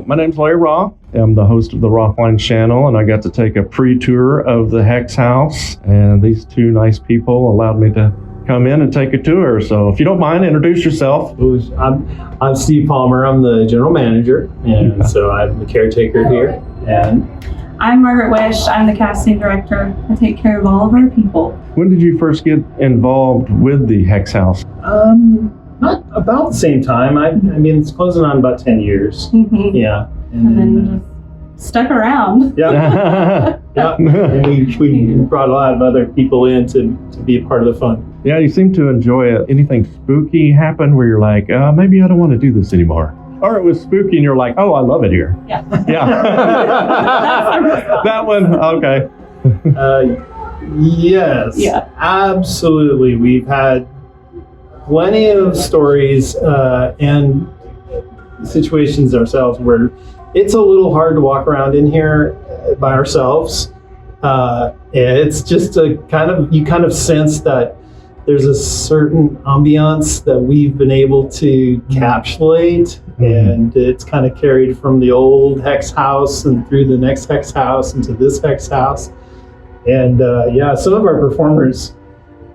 My name's Larry Roth. I'm the host of the Rothline channel, and I got to take a pre-tour of the Hex House, and these two nice people allowed me to come in and take a tour. So if you don't mind, introduce yourself. I'm Steve Palmer. I'm the general manager, and so I'm the caretaker here. And I'm Margaret Wish. I'm the casting director. I take care of all of our people. When did you first get involved with the Hex House? Not about the same time. I mean, it's closing on about 10 years. Mm-hmm. Yeah. And then just stuck around. Yeah. Yeah. And we brought a lot of other people in to be a part of the fun. Yeah, you seem to enjoy it. Anything spooky happen where you're like, maybe I don't want to do this anymore? Or it was spooky and you're like, oh, I love it here. Yeah. Yeah. That one, okay. Yes. Yeah. Absolutely. We've had plenty of stories and situations ourselves where it's a little hard to walk around in here by ourselves. It's just you kind of sense that there's a certain ambiance that we've been able to encapsulate, and it's kind of carried from the old Hex House and through the next Hex House into this Hex House. And some of our performers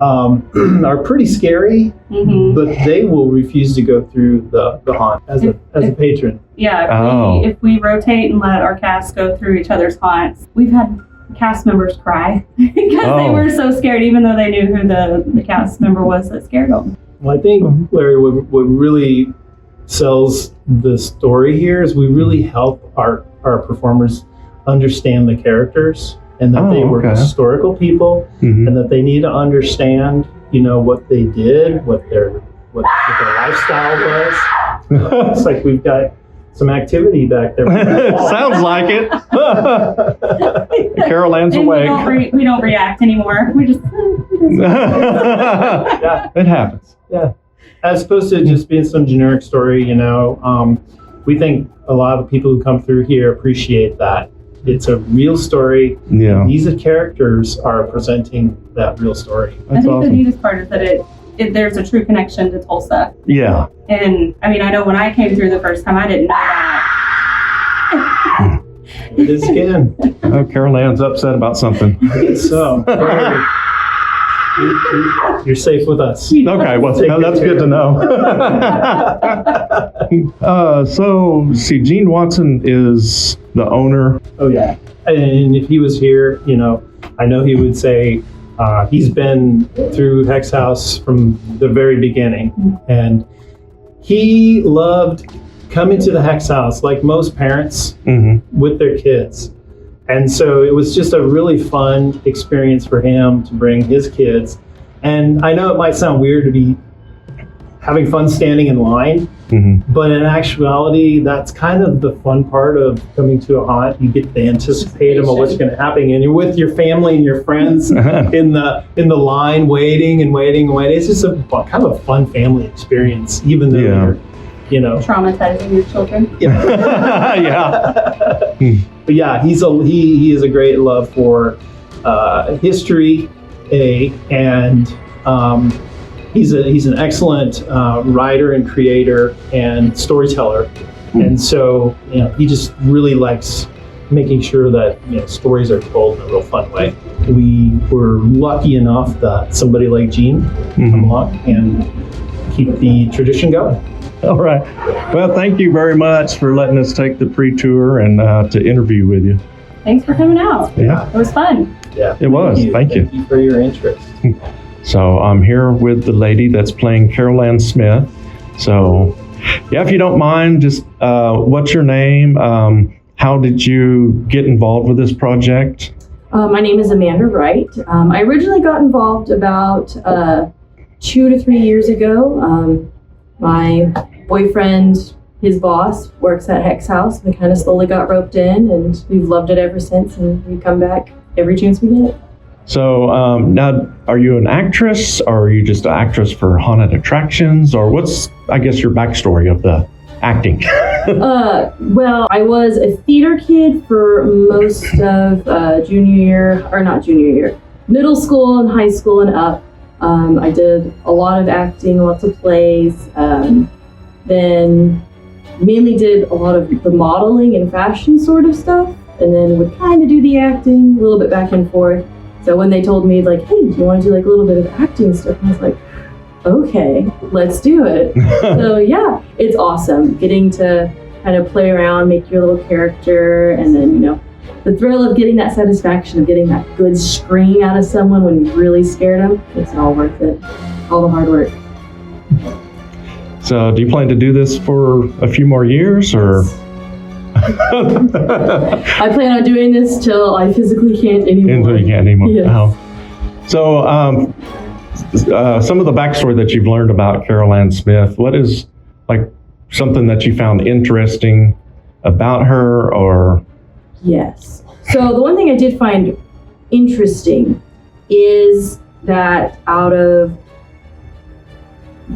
are pretty scary, but they will refuse to go through the haunt as a patron. Yeah, if we rotate and let our cast go through each other's haunts, we've had cast members cry because they were so scared, even though they knew who the cast member was that scared them. Well, I think, Larry, what really sells the story here is we really help our performers understand the characters, and that they were historical people, and that they need to understand, what they did, what their lifestyle was. It's like we've got some activity back there. Sounds like it. Carolann's awake. We don't react anymore. We just. Yeah. It happens. Yeah. As opposed to just being some generic story, we think a lot of people who come through here appreciate that. It's a real story. Yeah. These characters are presenting that real story. I think the neatest part is that there's a true connection to Tulsa. Yeah. And I mean, I know when I came through the first time, I didn't know that. It is again. Oh, Carolann's upset about something. So, you're safe with us. Okay, well, that's good to know. See, Gene Watson is the owner. Oh, yeah. And if he was here, I know he would say he's been through Hex House from the very beginning. And he loved coming to the Hex House like most parents with their kids. And so it was just a really fun experience for him to bring his kids. And I know it might sound weird to be having fun standing in line, but in actuality, that's kind of the fun part of coming to a haunt. You get to anticipate about what's going to happen, and you're with your family and your friends in the line, waiting. It's just a kind of a fun family experience, even though you're, traumatizing your children. Yeah. But yeah, he is a great love for history, and he's an excellent writer and creator and storyteller, and so he just really likes making sure that stories are told in a real fun way. We were lucky enough that somebody like Gene come along and keep the tradition going. All right. Well, thank you very much for letting us take the pre-tour and to interview with you. Thanks for coming out. Yeah. It was fun. Yeah. It was. Thank you. Thank you for your interest. So I'm here with the lady that's playing Carolann Smith. So, if you don't mind, just what's your name? How did you get involved with this project? My name is Amanda Wright. I originally got involved about 2 to 3 years ago. My boyfriend, his boss, works at Hex House. We kind of slowly got roped in, and we've loved it ever since, and we come back every chance we get. So now, are you an actress, or are you just an actress for haunted attractions, or what's, I guess, your backstory of the acting? Well, I was a theater kid for most of middle school and high school and up. I did a lot of acting, lots of plays. Then mainly did a lot of the modeling and fashion sort of stuff, and then would kind of do the acting, a little bit back and forth. So when they told me like, hey, do you want to do like a little bit of acting stuff? I was like, okay, let's do it. So yeah, it's awesome getting to kind of play around, make your little character, and then, you know, the thrill of getting that satisfaction of getting that good scream out of someone when you really scared them, it's all worth it. All the hard work. So do you plan to do this for a few more years, or? I plan on doing this till I physically can't anymore. Until you can't anymore. Yes. Oh. So some of the backstory that you've learned about Carolann Smith, what is like something that you found interesting about her, or? Yes. So the one thing I did find interesting is that out of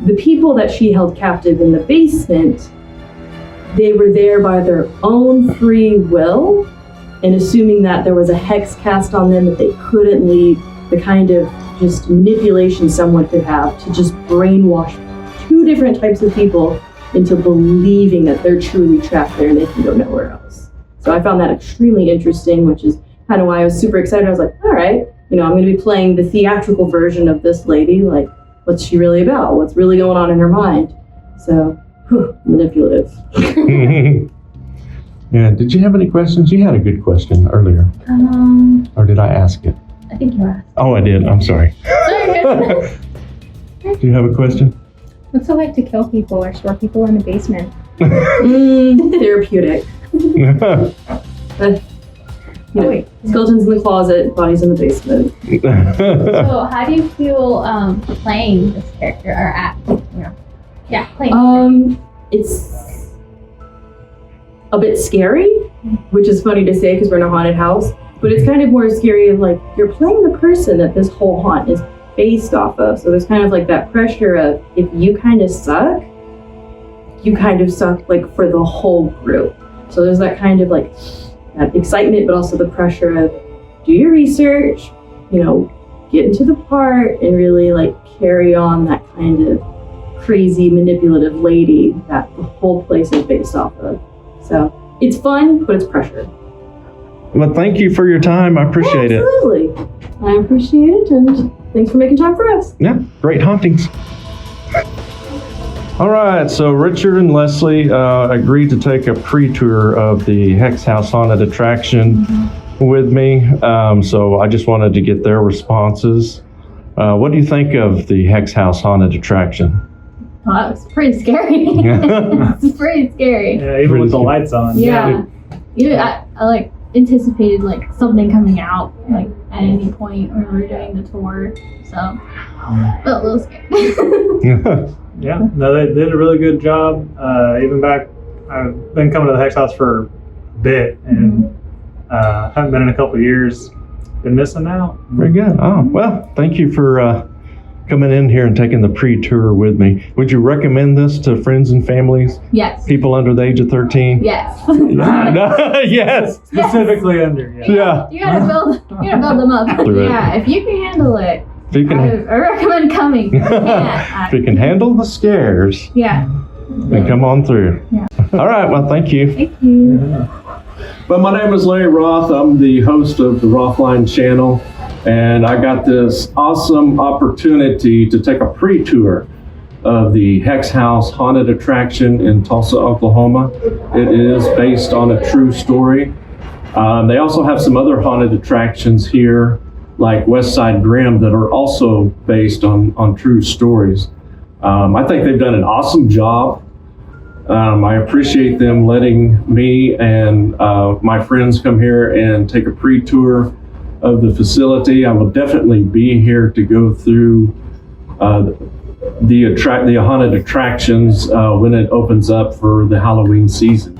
the people that she held captive in the basement, they were there by their own free will, and assuming that there was a hex cast on them that they couldn't leave, the kind of just manipulation someone could have to just brainwash two different types of people into believing that they're truly trapped there and they can go nowhere else. So I found that extremely interesting, which is kind of why I was super excited. I was like, all right, you know, I'm going to be playing the theatrical version of this lady. Like, what's she really about? What's really going on in her mind? So, manipulative. Yeah, did you have any questions? You had a good question earlier. Or did I ask it? I think you asked. Oh, I did. I'm sorry. Sorry. Do you have a question? What's it like to kill people or store people in the basement? Therapeutic. You know, skeletons in the closet, bodies in the basement. So how do you feel playing this character or playing? It's a bit scary, which is funny to say because we're in a haunted house, but it's kind of more scary of like, you're playing the person that this whole haunt is based off of. So there's kind of like that pressure of, if you kind of suck, you kind of suck like for the whole group. So there's that kind of like that excitement, but also the pressure of do your research, you know, get into the part and really like carry on that kind of crazy manipulative lady that the whole place is based off of. So it's fun, but it's pressure. Well, thank you for your time. I appreciate it. Absolutely. I appreciate it, and thanks for making time for us. Yeah, great hauntings. All right, so Richard and Leslie agreed to take a pre-tour of the Hex House Haunted Attraction with me. So I just wanted to get their responses. What do you think of the Hex House Haunted Attraction? Oh, that was pretty scary. It's pretty scary. Yeah, even with the lights on. Yeah. I like anticipated like something coming out like at any point when we were doing the tour. So felt a little scared. Yeah, no, they did a really good job. Even back, I've been coming to the Hex House for a bit and haven't been in a couple of years. Been missing out. Very good. Oh, well, thank you for coming in here and taking the pre-tour with me. Would you recommend this to friends and families? Yes. People under the age of 13? Yes. Yes. Specifically under. Yeah. You gotta build them up. Yeah, if you can handle it, If you can, I recommend coming. if you can handle the scares, Yeah. then come on through. Yeah. All right. Well, thank you. Thank you. But my name is Larry Roth. I'm the host of the Rothline channel, and I got this awesome opportunity to take a pre-tour of the Hex House Haunted Attraction in Tulsa, Oklahoma. It is based on a true story. They also have some other haunted attractions here, like Westside Grim, that are also based on true stories. I think they've done an awesome job. I appreciate them letting me and my friends come here and take a pre-tour of the facility. I will definitely be here to go through the haunted attractions when it opens up for the Halloween season.